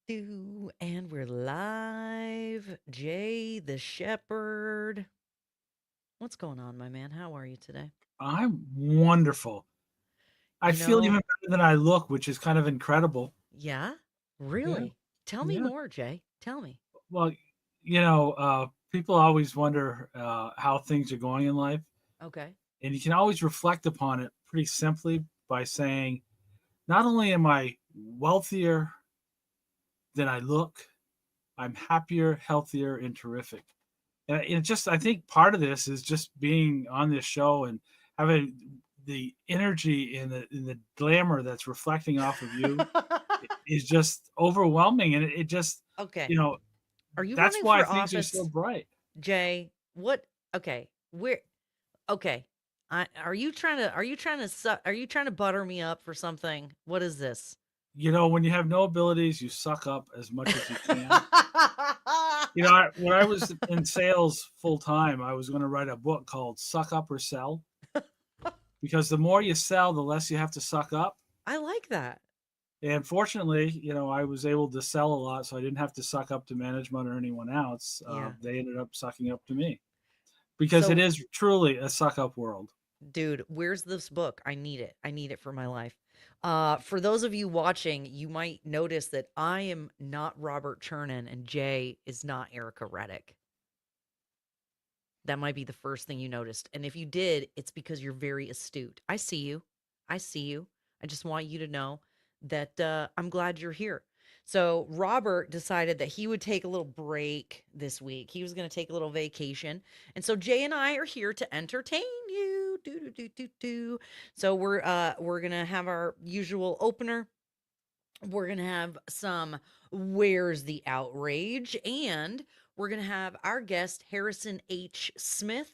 And we're live. Jay the Shepard. What's going on, my man? How are you today? I'm wonderful. I You feel even know, better than I look, which is kind of incredible. yeah, Yeah, really. Tell me yeah. more, Jay. Tell me. Well, people always wonder how things are going in life, Okay. and you can always reflect upon it pretty simply by saying, not only am I wealthier than I look, I'm happier, healthier, and terrific. And it just, I think part of this is just being on this show and having the energy and the glamour that's reflecting off of you is just overwhelming, and it just, Okay. you know, Are you that's running why for things are so office, bright. Jay? What? Okay. Where? Okay. Are you trying to butter me up for something? What is this? When you have no abilities, you suck up as much as you can. When I was in sales full time, I was going to write a book called Suck Up or Sell, because the more you sell, the less you have to suck up. I like that. And fortunately, I was able to sell a lot, so I didn't have to suck up to management or anyone else. Yeah. They ended up sucking up to me, because it So, is truly a suck up world. dude, where's this book? I need it. I need it for my life. For those of you watching, you might notice that I am not Robert Chernin and Jay is not Ericka Redic. That might be the first thing you noticed. And if you did, it's because you're very astute. I see you. I see you. I just want you to know that I'm glad you're here. So, Robert decided that he would take a little break this week. He was going to take a little vacation. And so Jay and I are here to entertain you. Do do do do do. So we're going to have our usual opener. We're going to have some Where's the Outrage? And we're going to have our guest, Harrison H. Smith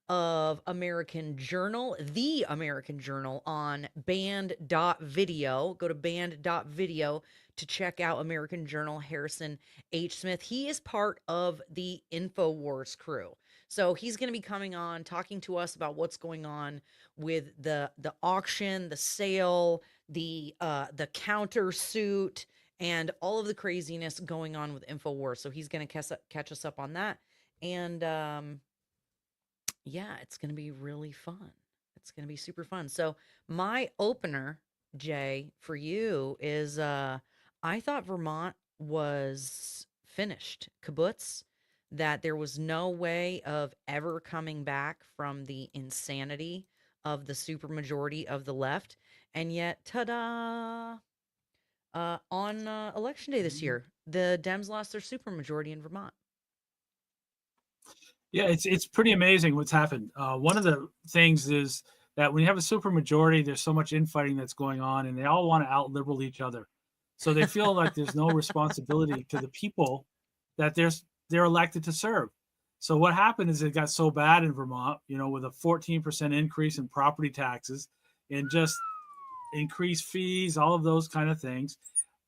of American Journal, the American Journal, on band.video. Go to band.video to check out American Journal, Harrison H. Smith. He is part of the InfoWars crew. So he's going to be coming on, talking to us about what's going on with the auction, the sale, the countersuit, and all of the craziness going on with InfoWars. So he's going to catch us up on that. And yeah, it's going to be really fun. It's going to be super fun. So my opener, Jay, for you is I thought Vermont was finished, kibbutz, that there was no way of ever coming back from the insanity of the supermajority of the left. And yet, ta-da! On election day this year, the Dems lost their supermajority in Vermont. Yeah, it's pretty amazing what's happened. One of the things is that when you have a super majority, there's so much infighting that's going on, and they all want to out liberal each other. So they feel like there's no responsibility to the people that they're elected to serve. So what happened is it got so bad in Vermont, with a 14% increase in property taxes and just increased fees, all of those kind of things.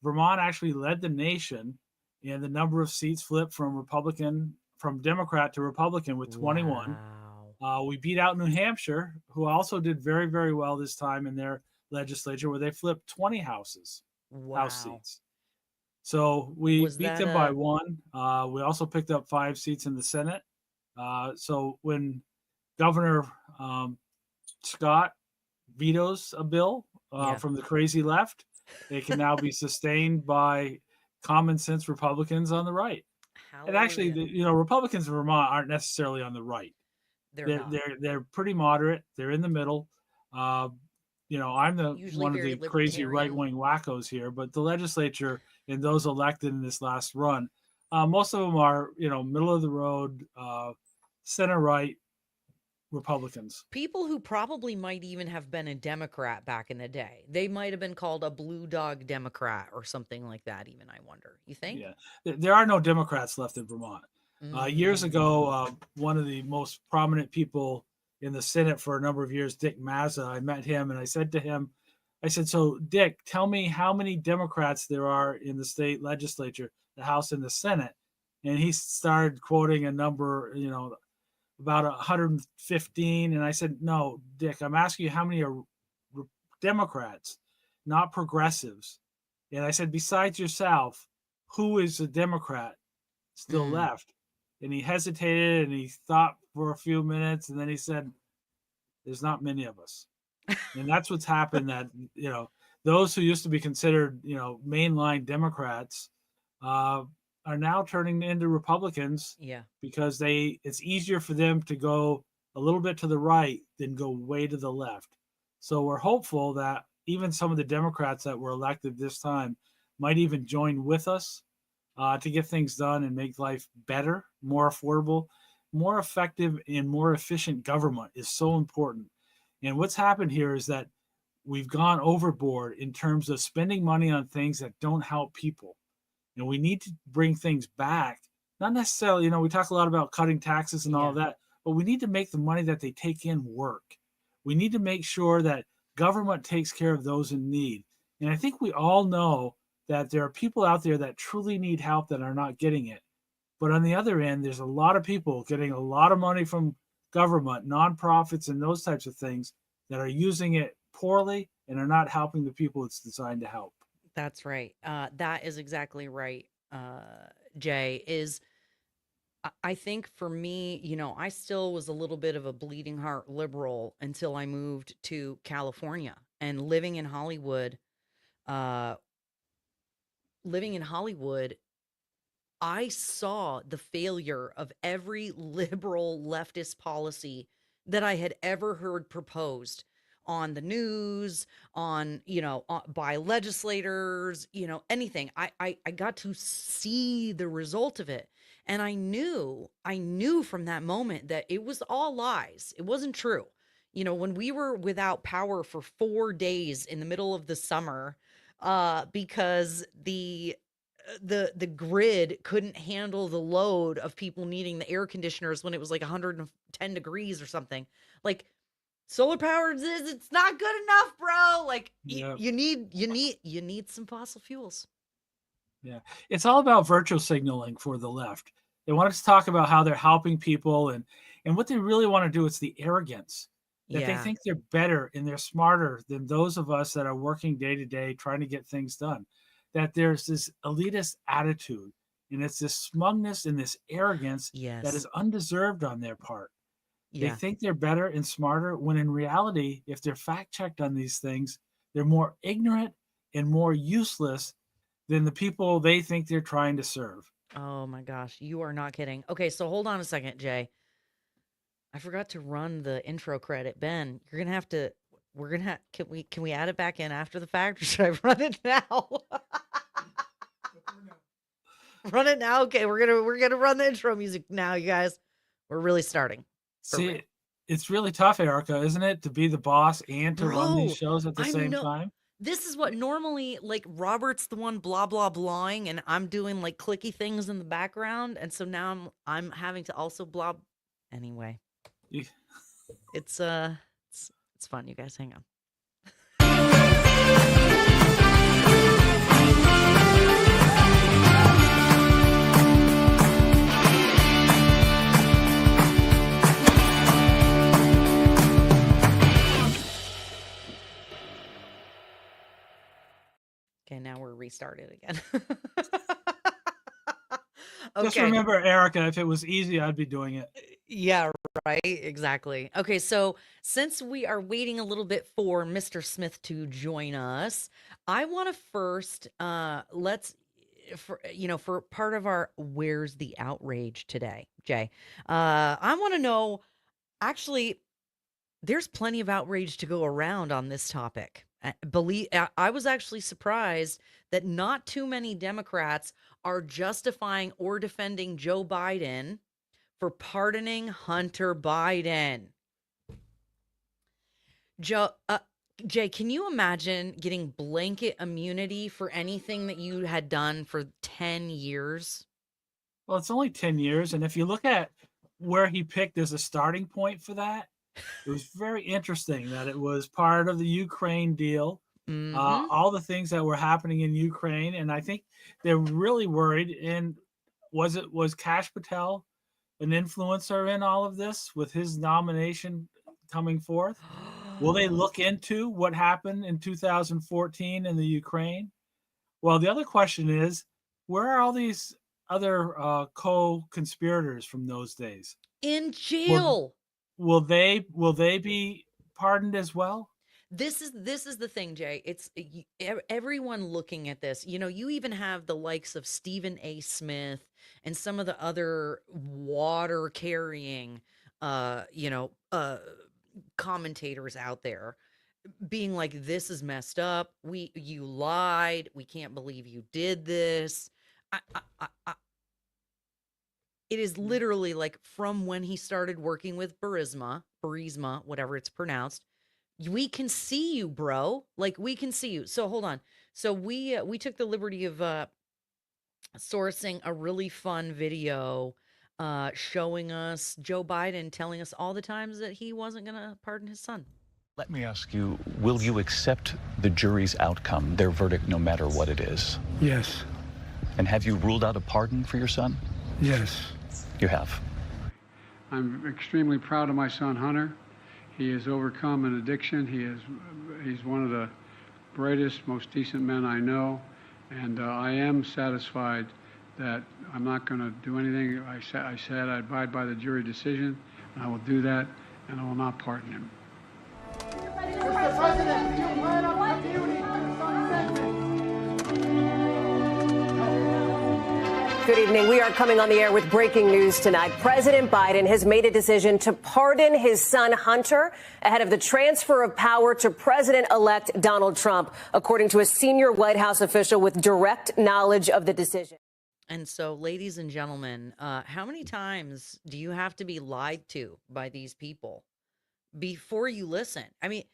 Vermont actually led the nation, and the number of seats flipped from Democrat to Republican with 21. Wow. We beat out New Hampshire, who also did very, very well this time in their legislature, where they flipped 20 house Wow. seats. So we Was beat that them by a one. We also picked up 5 seats in the Senate. So when Governor Scott vetoes a bill yeah. from the crazy left, it can now be sustained by common sense Republicans on the right. And actually, Hallelujah. Republicans in Vermont aren't necessarily on the right. They're They're not. they're they're pretty moderate. They're in the middle. Uh, I'm the Usually one of very the crazy right libertarian. wing wackos here, but the legislature and those elected in this last run, most of them are middle of the road, center right Republicans. People who probably might even have been a Democrat back in the day. They might have been called a blue dog Democrat or something like that, even, I wonder. You think? Yeah, there are no Democrats left in Vermont. Years ago, Mm. one of the most prominent people in the Senate for a number of years, Dick Mazza, I met him and I said to him, I said, "So, Dick, tell me how many Democrats there are in the state legislature, the House and the Senate." And he started quoting a number, about 115. And I said, "No, Dick, I'm asking you how many are Democrats, not progressives." And I said, "Besides yourself, who is a Democrat still Mm. left. And he hesitated and he thought for a few minutes, and then he said, there's not many of us. And that's what's happened, that, those who used to be considered, mainline Democrats are now turning into Republicans Yeah. because it's easier for them to go a little bit to the right than go way to the left. So we're hopeful that even some of the Democrats that were elected this time might even join with us to get things done and make life better, more affordable, more effective, and more efficient. Government is so important. And what's happened here is that we've gone overboard in terms of spending money on things that don't help people. And we need to bring things back. Not necessarily, we talk a lot about cutting taxes and all of that, but we need to make the money that they take in work. We need to make sure that government takes care of those in need. And I think we all know that there are people out there that truly need help that are not getting it. But on the other end, there's a lot of people getting a lot of money from government, nonprofits, and those types of things that are using it poorly and are not helping the people it's designed to help. That's right. That is exactly right, Jay. I think for me, I still was a little bit of a bleeding heart liberal until I moved to California and living in Hollywood. Uh, living in Hollywood, I saw the failure of every liberal leftist policy that I had ever heard proposed on the news, by legislators, anything. I got to see the result of it. And I knew from that moment that it was all lies. It wasn't true. When we were without power for 4 days in the middle of the summer, because the grid couldn't handle the load of people needing the air conditioners when it was like 110 degrees or something. Like, solar power it's not good enough, bro. Like, Yeah. you need some fossil fuels. Yeah. It's all about virtue signaling for the left. They want us to talk about how they're helping people, and what they really want to do is the arrogance that they Yeah. think they're better and they're smarter than those of us that are working day to day trying to get things done. That there's this elitist attitude, and it's this smugness and this arrogance that Yes. is undeserved on their part. They Yeah. think they're better and smarter when in reality, if they're fact checked on these things, they're more ignorant and more useless than the people they think they're trying to serve. Oh my gosh, you are not kidding. Okay, so hold on a second, Jay. I forgot to run the intro credit. Ben, you're gonna have to. We're gonna have. Can we add it back in after the fact, or should I run it now? Run it now. Okay, we're gonna run the intro music now, you guys. We're really starting. See, it's really tough, Ericka, isn't it, to be the boss and to run these shows at the same time? This is what normally, like, Robert's the one blah blah blahing, and I'm doing like clicky things in the background, and so now I'm having to also blah. Anyway, it's fun, you guys. Hang on. Okay, now we're restarted again. Okay. Just remember, Ericka, if it was easy, I'd be doing it. Yeah, right. Exactly. Okay, so since we are waiting a little bit for Mr. Smith to join us, I want to first for part of our Where's the Outrage today, Jay. I want to know, actually, there's plenty of outrage to go around on this topic. I was actually surprised that not too many Democrats are justifying or defending Joe Biden for pardoning Hunter Biden. Jay, can you imagine getting blanket immunity for anything that you had done for 10 years? Well, it's only 10 years. And if you look at where he picked as a starting point for that, it was very interesting that it was part of the Ukraine deal, all the things that were happening in Ukraine. And I think they're really worried. And was Kash Patel an influencer in all of this with his nomination coming forth? Will they look into what happened in 2014 in the Ukraine? Well, the other question is, where are all these other co-conspirators from those days? In Will jail. will they be pardoned as well? This is the thing, Jay. It's everyone looking at this. You know, you even have the likes of Stephen A. Smith and some of the other water carrying, you know, commentators out there being like, "This is messed up. You lied. We can't believe you did this." It is literally like from when he started working with Burisma, whatever it's pronounced. We can see you, bro. Like we can see you. So hold on. So we took the liberty of sourcing a really fun video showing us Joe Biden telling us all the times that he wasn't going to pardon his son. Let me ask you, will you accept the jury's outcome, their verdict, no matter what it is? Yes. And have you ruled out a pardon for your son? Yes. You have. I'm extremely proud of my son, Hunter. He has overcome an addiction. He's one of the brightest, most decent men I know. And I am satisfied that I'm not going to do anything. I said I abide by the jury decision, and I will do that, and I will not pardon him. Mr. President, do you plan on commuting your son's sentence? Good evening. We are coming on the air with breaking news tonight. President Biden has made a decision to pardon his son Hunter ahead of the transfer of power to President-elect Donald Trump, according to a senior White House official with direct knowledge of the decision. And so, ladies and gentlemen, how many times do you have to be lied to by these people before you listen? I mean,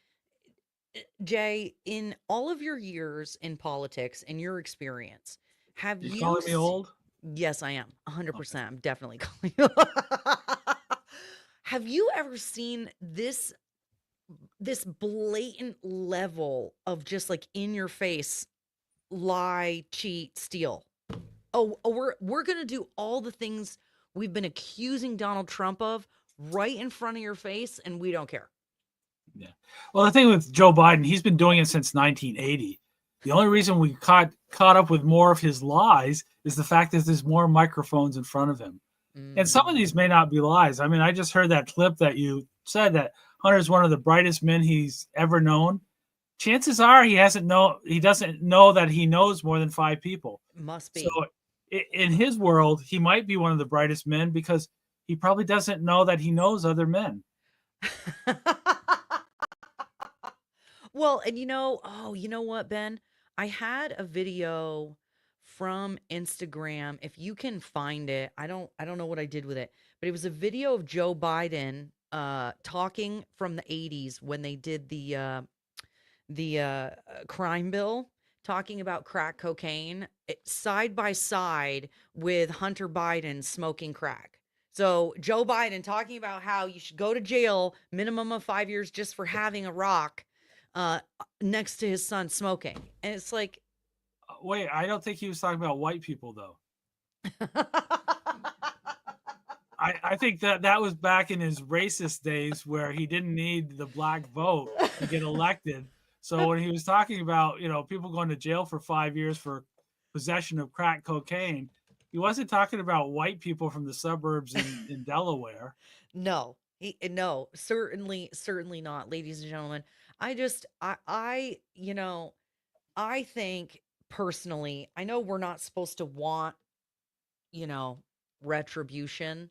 Jay, in all of your years in politics and your experience, have You you calling me old? Yes, I am. 100%. Okay. I'm definitely calling you. Have you ever seen this blatant level of just like in your face lie, cheat, steal? We're going to do all the things we've been accusing Donald Trump of right in front of your face and we don't care. Yeah. Well, the thing with Joe Biden, he's been doing it since 1980. The only reason we caught up with more of his lies is the fact that there's more microphones in front of him. And some of these may not be lies. I mean, I just heard that clip that you said that Hunter's one of the brightest men he's ever known. Chances are he doesn't know that he knows more than 5 people. Must be. So in his world, he might be one of the brightest men because he probably doesn't know that he knows other men. Well, and you know what, Ben? I had a video from Instagram. If you can find it, I don't know what I did with it, but it was a video of Joe Biden talking from the 80s when they did the crime bill, talking about crack cocaine, side by side with Hunter Biden smoking crack. So Joe Biden talking about how you should go to jail, minimum of 5 years just for having a rock, next to his son smoking. And it's like, wait, I don't think he was talking about white people though. I think that was back in his racist days where he didn't need the black vote to get elected. So when he was talking about, people going to jail for 5 years for possession of crack cocaine, he wasn't talking about white people from the suburbs in Delaware. No, certainly not, ladies and gentlemen. I think personally, I know we're not supposed to want, retribution,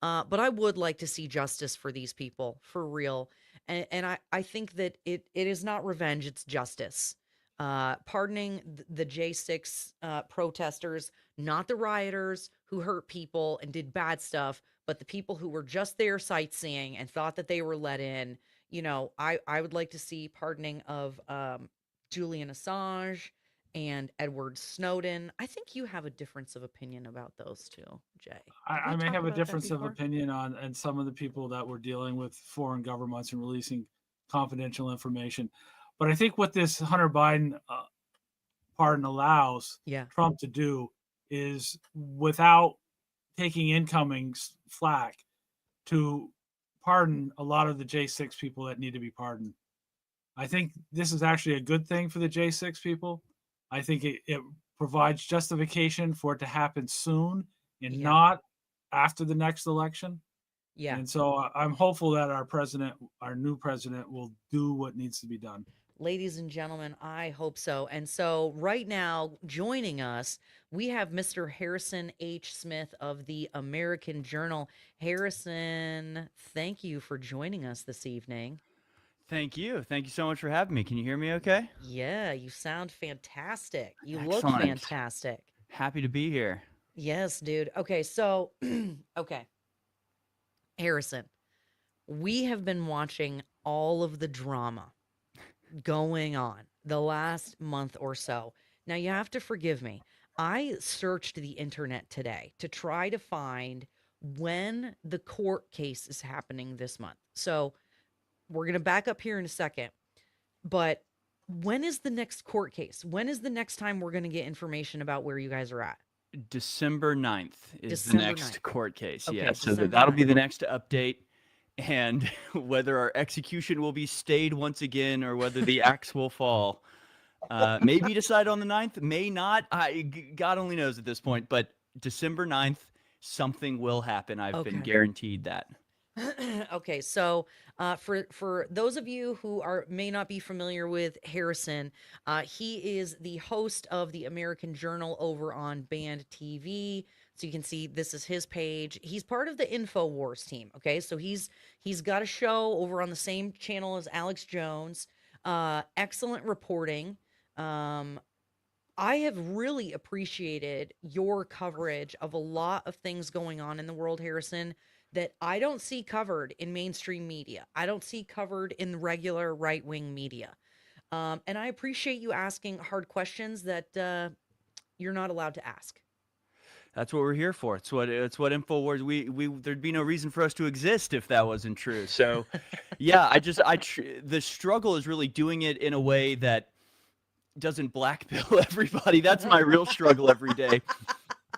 but I would like to see justice for these people for real. And I think that it is not revenge, it's justice. Pardoning the J6 protesters, not the rioters who hurt people and did bad stuff, but the people who were just there sightseeing and thought that they were let in. I would like to see pardoning of Julian Assange and Edward Snowden. I think you have a difference of opinion about those two, Jay. I may have a difference of opinion on some of the people that were dealing with foreign governments and releasing confidential information. But I think what this Hunter Biden pardon allows Trump to do is, without taking incoming flack, to pardon a lot of the J6 people that need to be pardoned. I think this is actually a good thing for the J6 people. I think it provides justification for it to happen soon and Yeah. not after the next election. Yeah. And so I'm hopeful that our new president, will do what needs to be done. Ladies and gentlemen, I hope so. And so right now, joining us, we have Mr. Harrison H. Smith of the American Journal. Harrison, thank you for joining us this evening. Thank you. Thank you so much for having me. Can you hear me okay? Yeah, you sound fantastic. You look Excellent. fantastic. Happy to be here. Yes, dude. Okay, so, okay. Harrison, we have been watching all of the drama going on the last month or so. Now, you have to forgive me. I searched the internet today to try to find when the court case is happening this month. So we're going to back up here in a second. But when is the next court case? When is the next time we're going to get information about where you guys are at? December 9th is December the next 9th. court case. Okay, Yeah, so December that'll be 9th. the next update. And whether our execution will be stayed once again or whether the axe will fall, maybe decide on the 9th, may not. God only knows at this point. But December 9th, something will happen. I've been guaranteed that. Okay, so for those of you who may not be familiar with Harrison, he is the host of the American Journal over on Band TV. So you can see this is his page. He's part of the InfoWars team. Okay, so he's got a show over on the same channel as Alex Jones. Excellent reporting. I have really appreciated your coverage of a lot of things going on in the world, Harrison, that I don't see covered in mainstream media. I don't see covered in the regular right-wing media. And I appreciate you asking hard questions that you're not allowed to ask. That's what we're here for. It's what InfoWars. We there'd be no reason for us to exist if that wasn't true. So, yeah, the struggle is really doing it in a way that doesn't blackpill everybody. That's my real struggle every day,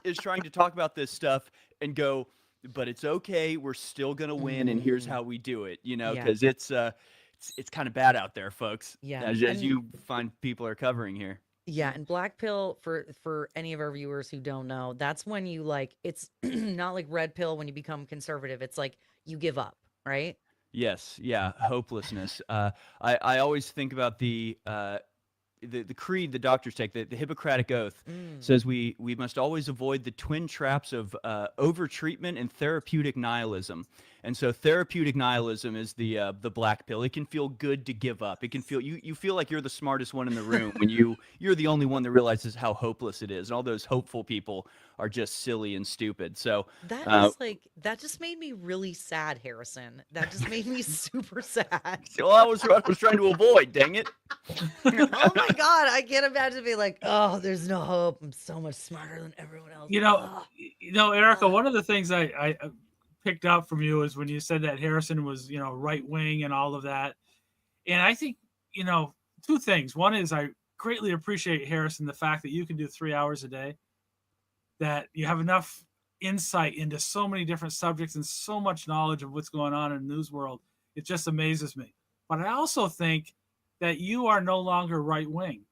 is trying to talk about this stuff and go, but it's okay. We're still gonna win, and here's how we do it. You know, because it's kind of bad out there, folks. Yeah, as you find people are covering here. Yeah, and black pill, for any of our viewers who don't know, that's when you it's not like red pill when you become conservative. It's like you give up, right? Yes, yeah, hopelessness. I always think about the creed the doctors take, the Hippocratic Oath, says we must always avoid the twin traps of overtreatment and therapeutic nihilism. And so therapeutic nihilism is the black pill. It can feel good to give up. It can feel you feel like you're the smartest one in the room when you're the only one that realizes how hopeless it is. And all those hopeful people are just silly and stupid. So that is that just made me really sad, Harrison. That just made me super sad. Well, I was trying to avoid, dang it. Oh my God, I can't imagine being like, oh, there's no hope. I'm so much smarter than everyone else. You know, Ericka, one of the things I picked up from you is when you said that Harrison was, right wing and all of that. And I think, two things. One is I greatly appreciate, Harrison, the fact that you can do 3 hours a day, that you have enough insight into so many different subjects and so much knowledge of what's going on in the news world. It just amazes me. But I also think that you are no longer right wing.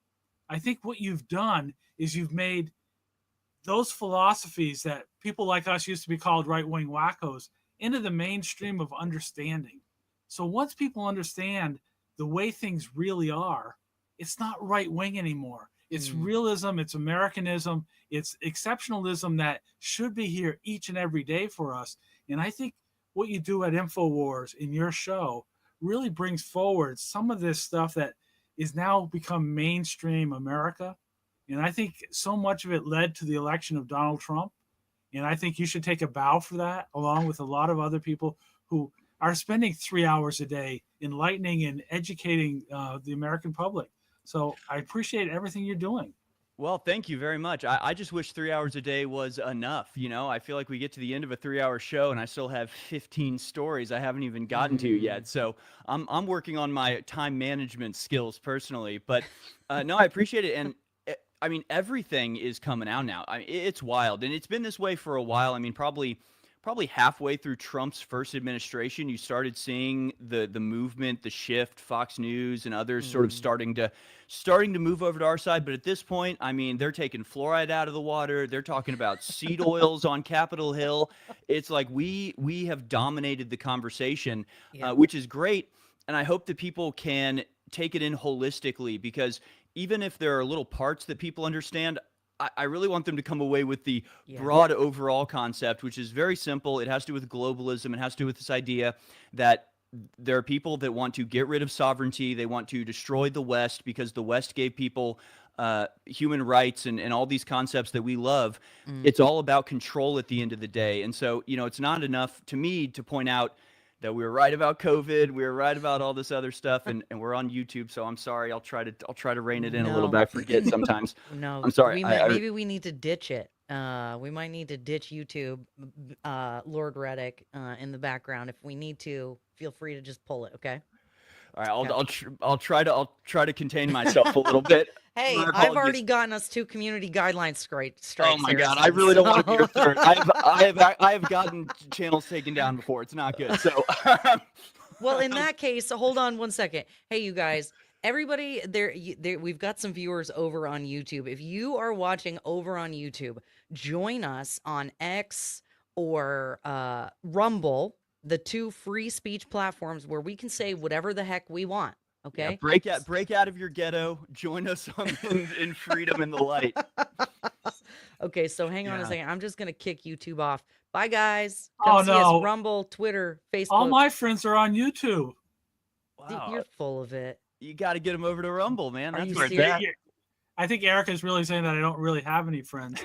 I think what you've done is you've made those philosophies that people like us used to be called right-wing wackos into the mainstream of understanding. So once people understand the way things really are, it's not right-wing anymore. It's realism, it's Americanism, it's exceptionalism that should be here each and every day for us. And I think what you do at InfoWars in your show really brings forward some of this stuff that is now become mainstream America. And I think so much of it led to the election of Donald Trump. And I think you should take a bow for that, along with a lot of other people who are spending 3 hours a day enlightening and educating the American public. So I appreciate everything you're doing. Well, thank you very much. I just wish 3 hours a day was enough. I feel like we get to the end of a 3-hour show and I still have 15 stories I haven't even gotten to yet. So I'm working on my time management skills personally. But no, I appreciate it. And everything is coming out now. It's wild, and it's been this way for a while. Probably probably halfway through Trump's first administration, you started seeing the movement, the shift, Fox News and others sort of starting to move over to our side. But at this point, I mean, they're taking fluoride out of the water. They're talking about seed oils on Capitol Hill. It's like we have dominated the conversation, which is great. And I hope that people can take it in holistically, because even if there are little parts that people understand, I really want them to come away with the broad overall concept, which is very simple. It has to do with globalism. It has to do with this idea that there are people that want to get rid of sovereignty. They want to destroy the West because the West gave people human rights and all these concepts that we love. It's all about control at the end of the day. And so, it's not enough to me to point out that we were right about COVID, we were right about all this other stuff, and we're on YouTube. So I'm sorry. I'll try to rein it in a little bit. I forget sometimes. No, I'm sorry. Maybe we need to ditch it. We might need to ditch YouTube, Lord Redic, in the background. If we need to, feel free to just pull it. Okay. All right. I'll try to contain myself a little bit. Hey, I've already gotten us 2 community guidelines strikes. Oh my God, I really don't want to be your third. I have gotten channels taken down before. It's not good. So, well, in that case, hold on one second. Hey, you guys, everybody, we've got some viewers over on YouTube. If you are watching over on YouTube, join us on X or Rumble, the 2 free speech platforms where we can say whatever the heck we want. Okay. Yeah, break out of your ghetto. Join us in freedom and the light. Okay, so hang on a second. I'm just gonna kick YouTube off. Bye, guys. Oh, See us, no. Rumble, Twitter, Facebook. All my friends are on YouTube. Wow. You're full of it. You got to get them over to Rumble, man. Are That's you where serious? it's at. I think Ericka is really saying that I don't really have any friends.